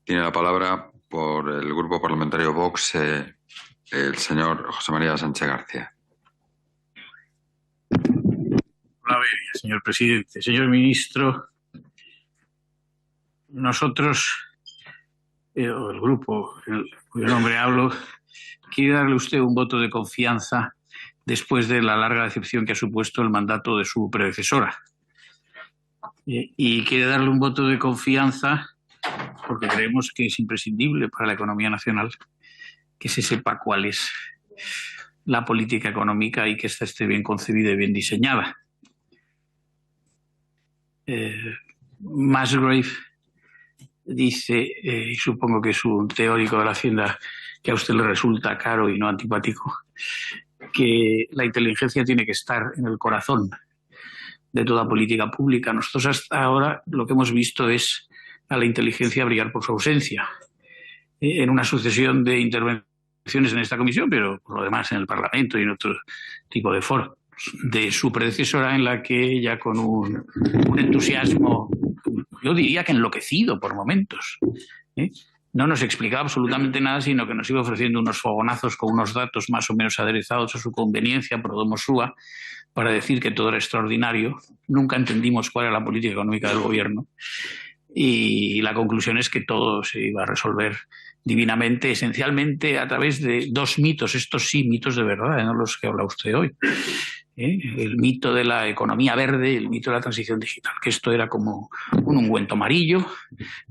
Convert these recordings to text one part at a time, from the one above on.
Tiene la palabra por el Grupo Parlamentario Vox el señor José María Sánchez García. A ver, señor presidente, señor ministro, nosotros, el grupo cuyo nombre hablo, quiere darle a usted un voto de confianza después de la larga decepción que ha supuesto el mandato de su predecesora. Y quiere darle un voto de confianza porque creemos que es imprescindible para la economía nacional que se sepa cuál es la política económica y que ésta esté bien concebida y bien diseñada. Musgrave dice, y supongo que es un teórico de la hacienda que a usted le resulta caro y no antipático, que la inteligencia tiene que estar en el corazón de toda política pública. Nosotros hasta ahora lo que hemos visto es a la inteligencia brillar por su ausencia en una sucesión de intervenciones en esta comisión, pero por lo demás en el Parlamento y en otro tipo de foros de su predecesora, en la que ella con un entusiasmo, yo diría que enloquecido por momentos, no nos explicaba absolutamente nada, sino que nos iba ofreciendo unos fogonazos con unos datos más o menos aderezados a su conveniencia, pro domo sua, para decir que todo era extraordinario. Nunca entendimos cuál era la política económica del gobierno y la conclusión es que todo se iba a resolver divinamente, esencialmente a través de dos mitos, estos sí mitos de verdad, no los que habla usted hoy. El mito de la economía verde, el mito de la transición digital, que esto era como un ungüento amarillo,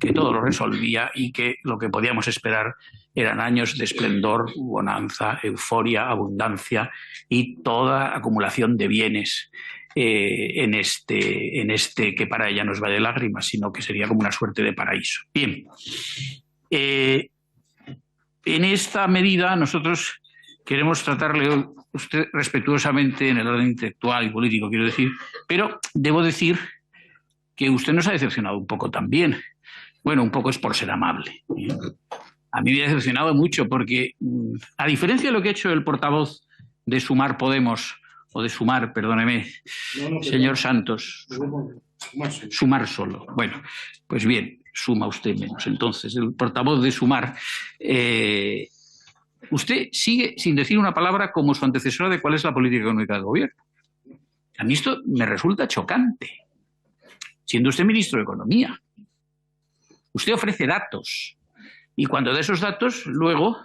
que todo lo resolvía y que lo que podíamos esperar eran años de esplendor, bonanza, euforia, abundancia y toda acumulación de bienes en este que para ella no es valle de lágrimas, sino que sería como una suerte de paraíso. Bien, en esta medida nosotros queremos tratarle hoy usted respetuosamente en el orden intelectual y político, quiero decir, pero debo decir que usted nos ha decepcionado un poco también. Bueno, un poco es por ser amable. A mí me ha decepcionado mucho porque, a diferencia de lo que ha hecho el portavoz de Sumar Podemos, o de Sumar, perdóneme, señor Santos, Sumar solo. Bueno, pues bien, suma usted menos. Entonces, el portavoz de Sumar... usted sigue sin decir una palabra como su antecesora de cuál es la política económica del gobierno. A mí esto me resulta chocante. Siendo usted ministro de Economía, usted ofrece datos y cuando da esos datos, luego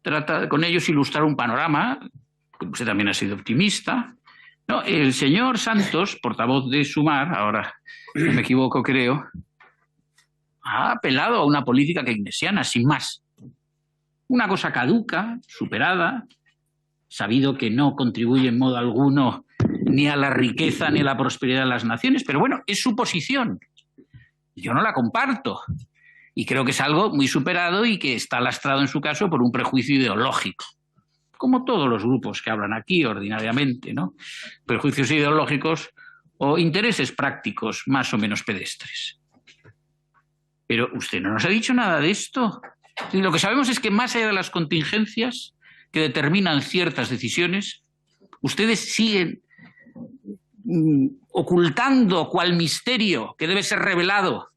trata con ellos ilustrar un panorama. Usted también ha sido optimista. No, el señor Santos, portavoz de Sumar, ahora no me equivoco creo, ha apelado a una política keynesiana, sin más. Una cosa caduca, superada, sabido que no contribuye en modo alguno ni a la riqueza ni a la prosperidad de las naciones, pero bueno, es su posición. Yo no la comparto y creo que es algo muy superado y que está lastrado en su caso por un prejuicio ideológico, como todos los grupos que hablan aquí ordinariamente, ¿no? Prejuicios ideológicos o intereses prácticos más o menos pedestres. Pero usted no nos ha dicho nada de esto. Lo que sabemos es que más allá de las contingencias que determinan ciertas decisiones, ustedes siguen ocultando cual misterio que debe ser revelado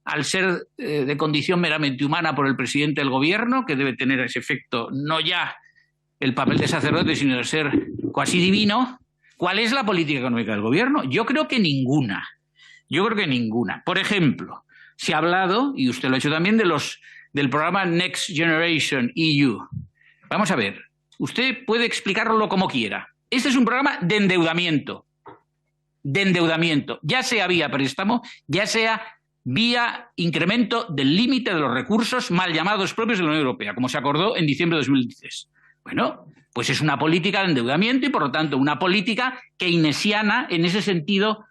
al ser de condición meramente humana por el presidente del gobierno, que debe tener ese efecto no ya el papel de sacerdote, sino de ser casi divino. ¿Cuál es la política económica del gobierno? Yo creo que ninguna. Yo creo que ninguna. Por ejemplo, se ha hablado, y usted lo ha hecho también, del programa Next Generation EU. Vamos a ver, usted puede explicarlo como quiera. Este es un programa de endeudamiento, ya sea vía préstamo, ya sea vía incremento del límite de los recursos mal llamados propios de la Unión Europea, como se acordó en diciembre de 2016. Bueno, pues es una política de endeudamiento y, por lo tanto, una política keynesiana en ese sentido,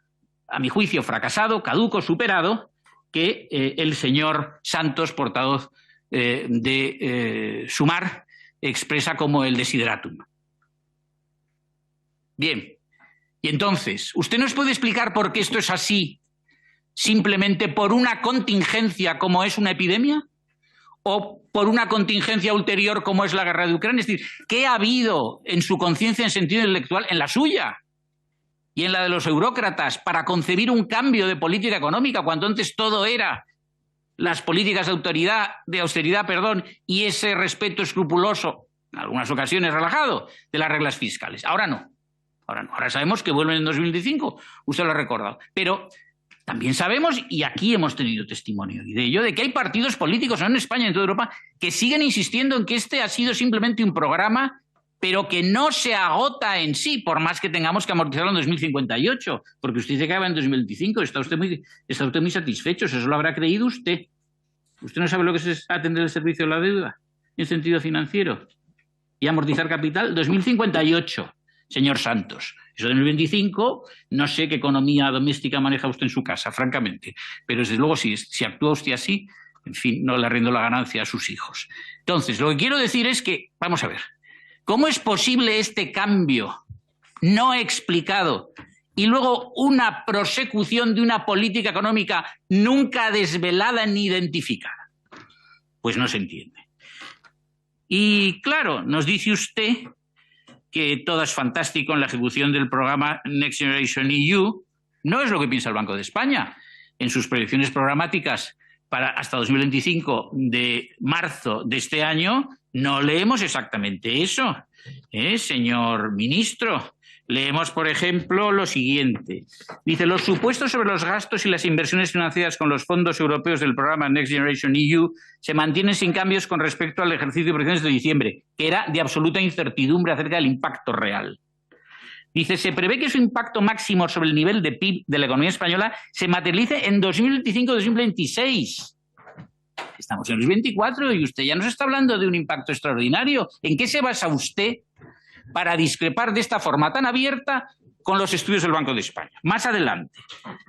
a mi juicio, fracasado, caduco, superado, que el señor Santos, portavoz de Sumar, expresa como el desideratum. Bien, y entonces, ¿usted nos puede explicar por qué esto es así simplemente por una contingencia como es una epidemia? ¿O por una contingencia ulterior como es la guerra de Ucrania? Es decir, ¿qué ha habido en su conciencia en sentido intelectual, en la suya y en la de los eurócratas, para concebir un cambio de política económica cuando antes todo era las políticas de austeridad, y ese respeto escrupuloso, en algunas ocasiones relajado, de las reglas fiscales. Ahora no. Ahora sabemos que vuelven en 2025, usted lo ha recordado. Pero también sabemos, y aquí hemos tenido testimonio de ello, de que hay partidos políticos, no en España, en toda Europa, que siguen insistiendo en que este ha sido simplemente un programa, pero que no se agota en sí, por más que tengamos que amortizarlo en 2058, porque usted dice que acaba en 2025, está usted muy satisfecho, eso lo habrá creído usted. ¿Usted no sabe lo que es atender el servicio de la deuda en sentido financiero? Y amortizar capital, 2058, señor Santos. Eso de 2025, no sé qué economía doméstica maneja usted en su casa, francamente. Pero desde luego, si actúa usted así, en fin, no le arriendo la ganancia a sus hijos. Entonces, lo que quiero decir es que, vamos a ver, ¿cómo es posible este cambio no explicado y luego una prosecución de una política económica nunca desvelada ni identificada? Pues no se entiende. Y claro, nos dice usted que todo es fantástico en la ejecución del programa Next Generation EU. No es lo que piensa el Banco de España. En sus proyecciones programáticas para hasta 2025 de marzo de este año, no leemos exactamente eso, señor ministro. Leemos, por ejemplo, lo siguiente. Dice, los supuestos sobre los gastos y las inversiones financiadas con los fondos europeos del programa Next Generation EU se mantienen sin cambios con respecto al ejercicio de proyecciones de diciembre, que era de absoluta incertidumbre acerca del impacto real. Dice, se prevé que su impacto máximo sobre el nivel de PIB de la economía española se materialice en 2025-2026. Estamos en 2024 y usted ya nos está hablando de un impacto extraordinario. ¿En qué se basa usted para discrepar de esta forma tan abierta con los estudios del Banco de España? Más adelante,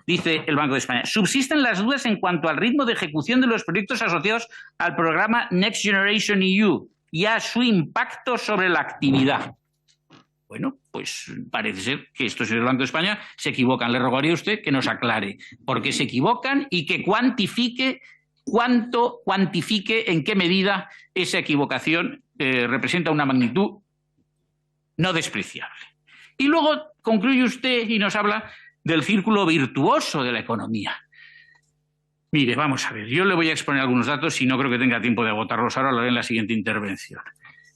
dice el Banco de España, subsisten las dudas en cuanto al ritmo de ejecución de los proyectos asociados al programa Next Generation EU y a su impacto sobre la actividad. Bueno, pues parece ser que estos del Banco de España se equivocan. Le rogaría a usted que nos aclare por qué se equivocan y que cuantifique en qué medida esa equivocación representa una magnitud no despreciable. Y luego concluye usted y nos habla del círculo virtuoso de la economía. Mire, vamos a ver, yo le voy a exponer algunos datos y no creo que tenga tiempo de agotarlos ahora, lo haré en la siguiente intervención.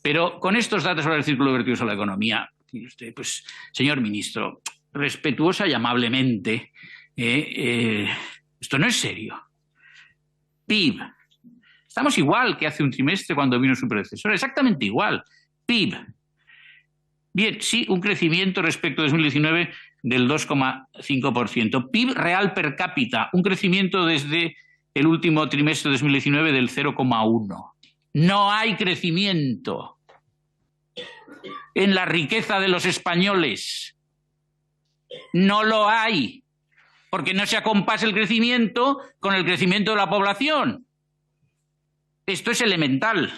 Pero con estos datos sobre el círculo virtuoso de la economía, usted, pues, señor ministro, respetuosa y amablemente, esto no es serio. PIB. Estamos igual que hace un trimestre cuando vino su predecesor, exactamente igual. PIB. Bien, sí, un crecimiento respecto a 2019 del 2,5%. PIB real per cápita, un crecimiento desde el último trimestre de 2019 del 0,1%. No hay crecimiento en la riqueza de los españoles. No lo hay, porque no se acompasa el crecimiento con el crecimiento de la población. Esto es elemental.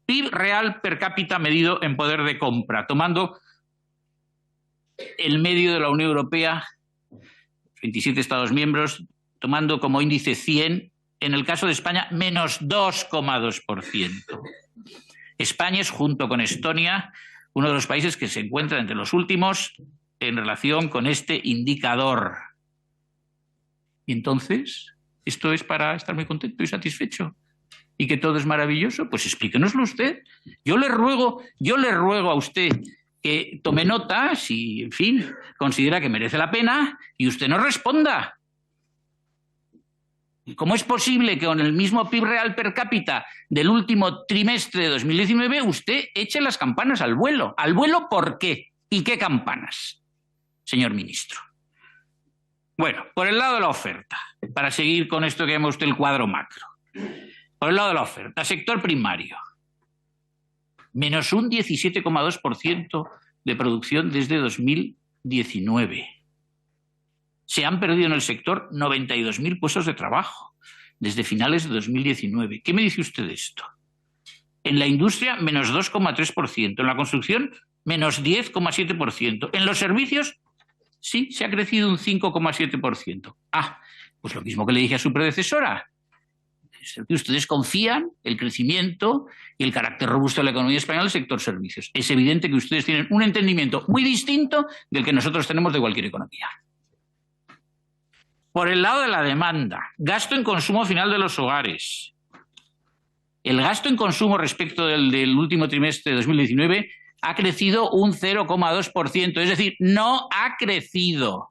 PIB real per cápita medido en poder de compra, tomando el medio de la Unión Europea, 27 Estados miembros, tomando como índice 100, en el caso de España, menos 2,2%. España es, junto con Estonia, uno de los países que se encuentra entre los últimos en relación con este indicador. Y entonces, ¿esto es para estar muy contento y satisfecho? ¿Y que todo es maravilloso? Pues explíquenoslo usted. Yo le ruego a usted que tome nota, si, en fin, considera que merece la pena, y usted nos responda. ¿Cómo es posible que con el mismo PIB real per cápita del último trimestre de 2019 usted eche las campanas al vuelo? ¿Al vuelo por qué? ¿Y qué campanas, señor ministro? Bueno, por el lado de la oferta, para seguir con esto que llama usted el cuadro macro. Por el lado de la oferta, sector primario, menos un 17,2% de producción desde 2019. Se han perdido en el sector 92.000 puestos de trabajo desde finales de 2019. ¿Qué me dice usted de esto? En la industria, menos 2,3%. En la construcción, menos 10,7%. En los servicios, sí, se ha crecido un 5,7%. Ah, pues lo mismo que le dije a su predecesora. Que ustedes confían el crecimiento y el carácter robusto de la economía española en el sector servicios. Es evidente que ustedes tienen un entendimiento muy distinto del que nosotros tenemos de cualquier economía. Por el lado de la demanda, gasto en consumo final de los hogares. El gasto en consumo respecto del último trimestre de 2019 ha crecido un 0,2%, es decir, no ha crecido.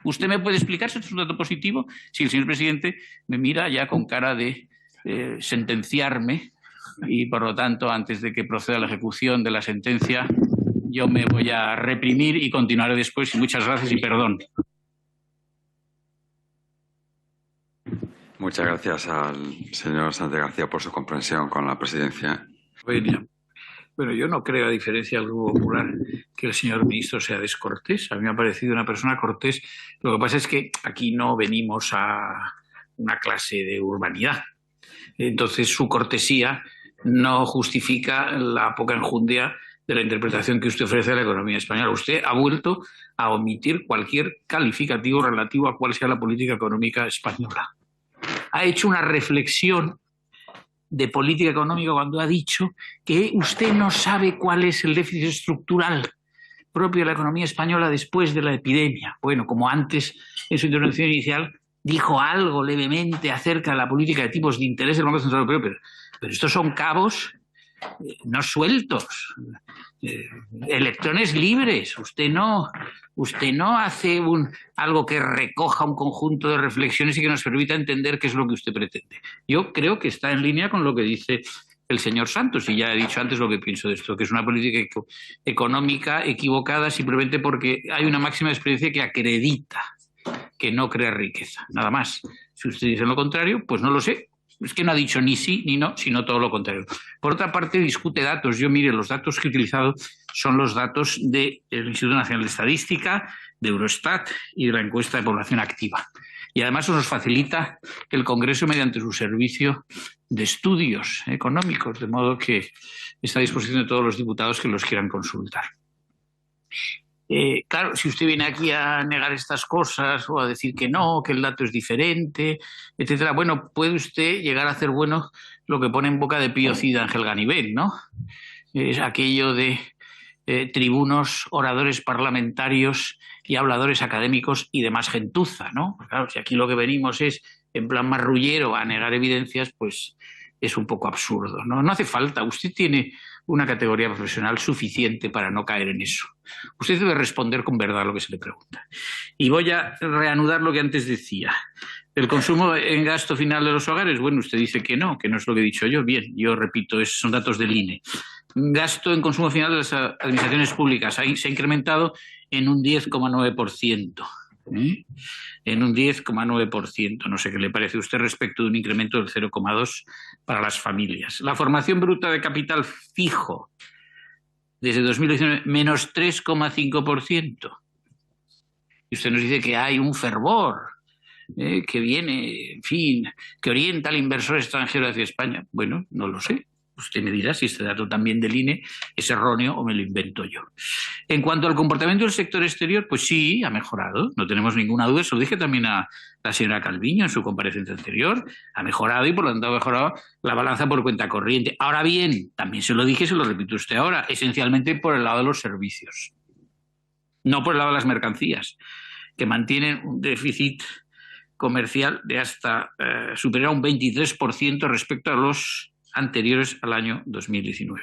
¿Usted me puede explicar si esto es un dato positivo? Si el señor presidente me mira ya con cara de sentenciarme y, por lo tanto, antes de que proceda la ejecución de la sentencia, yo me voy a reprimir y continuaré después. Y muchas gracias y perdón. Muchas gracias al señor Sánchez García por su comprensión con la presidencia. Bueno, yo no creo, a diferencia del Grupo Popular, que el señor ministro sea descortés. A mí me ha parecido una persona cortés. Lo que pasa es que aquí no venimos a una clase de urbanidad. Entonces, su cortesía no justifica la poca enjundia de la interpretación que usted ofrece de la economía española. Usted ha vuelto a omitir cualquier calificativo relativo a cuál sea la política económica española. Ha hecho una reflexión de política económica cuando ha dicho que usted no sabe cuál es el déficit estructural propio de la economía española después de la epidemia. Bueno, como antes en su intervención inicial dijo algo levemente acerca de la política de tipos de interés del Banco Central Europeo, pero estos son cabos no sueltos, electrones libres. Usted no hace algo que recoja un conjunto de reflexiones y que nos permita entender qué es lo que usted pretende. Yo creo que está en línea con lo que dice el señor Santos, y ya he dicho antes lo que pienso de esto, que es una política económica equivocada simplemente porque hay una máxima experiencia que acredita que no crea riqueza, nada más. Si usted dice lo contrario, pues no lo sé. Es que no ha dicho ni sí ni no, sino todo lo contrario. Por otra parte, discute datos. Yo, mire, los datos que he utilizado son los datos del Instituto Nacional de Estadística, de Eurostat y de la encuesta de población activa. Y además nos facilita el Congreso mediante su servicio de estudios económicos, de modo que está a disposición de todos los diputados que los quieran consultar. Claro, si usted viene aquí a negar estas cosas o a decir que no, que el dato es diferente, etcétera, bueno, puede usted llegar a hacer bueno lo que pone en boca de Pío Cid Ángel Ganivet, ¿no? Es aquello de tribunos, oradores parlamentarios y habladores académicos y demás gentuza, ¿no? Claro, si aquí lo que venimos es en plan marrullero a negar evidencias, pues es un poco absurdo, ¿no? No hace falta. Usted tiene una categoría profesional suficiente para no caer en eso. Usted debe responder con verdad a lo que se le pregunta. Y voy a reanudar lo que antes decía. ¿El consumo en gasto final de los hogares? Bueno, usted dice que no es lo que he dicho yo. Bien, yo repito, esos son datos del INE. Gasto en consumo final de las administraciones públicas. Ahí se ha incrementado en un 10,9%. En un 10,9%. No sé qué le parece a usted respecto de un incremento del 0,2% para las familias. La formación bruta de capital fijo desde 2019, menos 3,5%. Y usted nos dice que hay un fervor que viene, en fin, que orienta al inversor extranjero hacia España. Bueno, no lo sé. Usted me dirá si este dato también del INE es erróneo o me lo invento yo. En cuanto al comportamiento del sector exterior, pues sí, ha mejorado, no tenemos ninguna duda. Se lo dije también a la señora Calviño en su comparecencia anterior. Ha mejorado y por lo tanto ha mejorado la balanza por cuenta corriente. Ahora bien, también se lo dije y se lo repito a usted ahora, esencialmente por el lado de los servicios, no por el lado de las mercancías, que mantienen un déficit comercial de hasta superior a un 23% respecto a los anteriores al año 2019.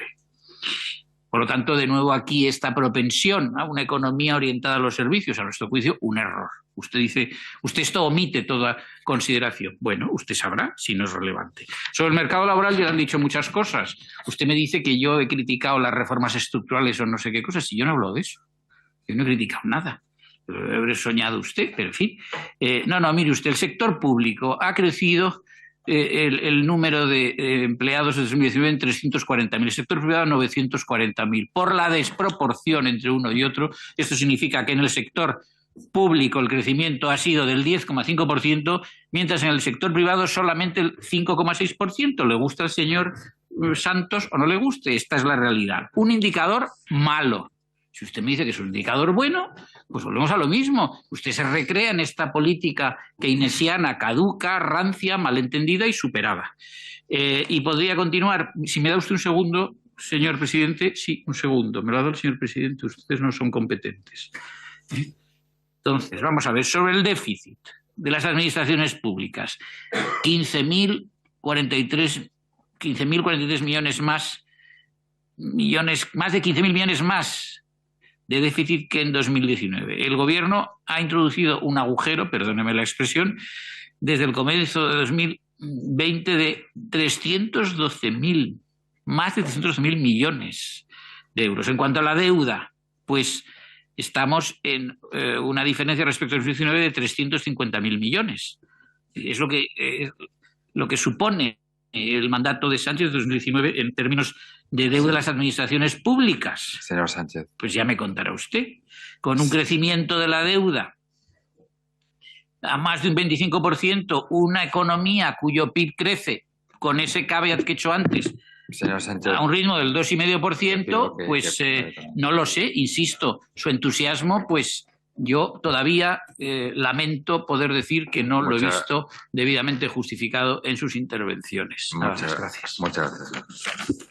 Por lo tanto, de nuevo aquí esta propensión a una economía orientada a los servicios, a nuestro juicio, un error. Usted dice, usted esto omite toda consideración. Bueno, usted sabrá si no es relevante. Sobre el mercado laboral ya le han dicho muchas cosas. Usted me dice que yo he criticado las reformas estructurales o no sé qué cosas, y yo no hablo de eso. Yo no he criticado nada. Lo debe haber soñado usted, pero en fin. Mire usted, el sector público ha crecido el número de empleados de 2019 en 340.000, el sector privado 940.000. Por la desproporción entre uno y otro, esto significa que en el sector público el crecimiento ha sido del 10,5%, mientras en el sector privado solamente el 5,6%. ¿Le gusta al señor Santos o no le guste? Esta es la realidad. Un indicador malo. Si usted me dice que es un indicador bueno, pues volvemos a lo mismo. Usted se recrea en esta política keynesiana caduca, rancia, malentendida y superada. Y podría continuar. Si me da usted un segundo, señor presidente. Sí, un segundo. Me lo ha dado el señor presidente. Ustedes no son competentes. Entonces, vamos a ver. Sobre el déficit. de las administraciones públicas. 15.043 millones más, más de 15.000 millones más de déficit que en 2019. El Gobierno ha introducido un agujero, perdóneme la expresión, desde el comienzo de 2020 de más de 312.000 millones de euros. En cuanto a la deuda, pues estamos en una diferencia respecto al 2019 de 350.000 millones. Es lo que supone el mandato de Sánchez de 2019 en términos de deuda de las administraciones públicas. Señor Sánchez. Pues ya me contará usted. Con un crecimiento de la deuda a más de un 25%, una economía cuyo PIB crece, con ese caveat que he hecho antes, Señor Sánchez, a un ritmo del 2,5%, pues no lo sé, insisto, su entusiasmo, pues yo todavía lamento poder decir que no lo he visto debidamente justificado en sus intervenciones. Nada más, gracias. Muchas gracias.